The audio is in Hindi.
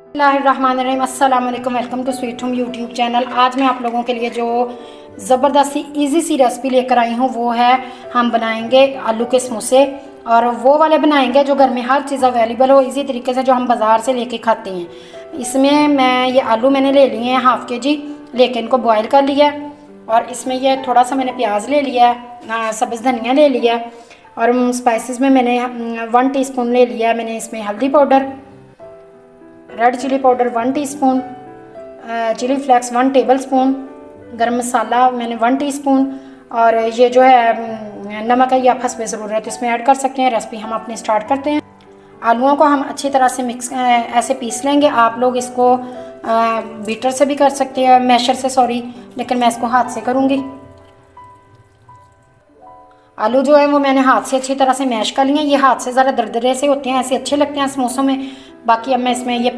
बिस्मिल्लाहिर्रहमानिर्रहीम, अस्सलाम वालेकुम। Welcome to sweet home YouTube channel. आज मैं आप लोगों के लिए जो ज़बरदस्त सी ईजी सी रेसिपी लेकर आई हूँ वो है हम बनाएंगे आलू के समोसे। और वो वाले बनाएंगे जो घर में हर चीज़ अवेलेबल हो इसी तरीके से जो हम बाज़ार से लेके खाते हैं। इसमें ये आलू मैंने ले लिए हैं हाफ़ के जी, लेके इनको बॉयल कर लिया। और इसमें ये थोड़ा सा मैंने प्याज ले लिया है, सब्ज़ धनिया ले लिया। और स्पाइसेस में मैंने 1 टीस्पून ले लिया है मैंने इसमें हल्दी powder, red chilli powder 1 teaspoon, chilli flakes 1 tablespoon, गरम मसाला मैंने 1 टीस्पून। और ये जो है नमक है, ये आप हस्बे ज़रूरत इसमें ऐड कर सकते हैं। रेसिपी हम अपनी स्टार्ट करते हैं। आलूओं को हम अच्छी तरह से ऐसे पीस लेंगे। आप लोग इसको बीटर से भी कर सकते हैं, मैशर से सॉरी, लेकिन मैं इसको हाथ से करूँगी। आलू जो है वो मैंने हाथ से अच्छी तरह से मैश कर लिए। ये हाथ से ज़रा दरदरे से होते हैं, ऐसे अच्छे लगते हैं समोसों में। बाकी अब मैं इसमें ये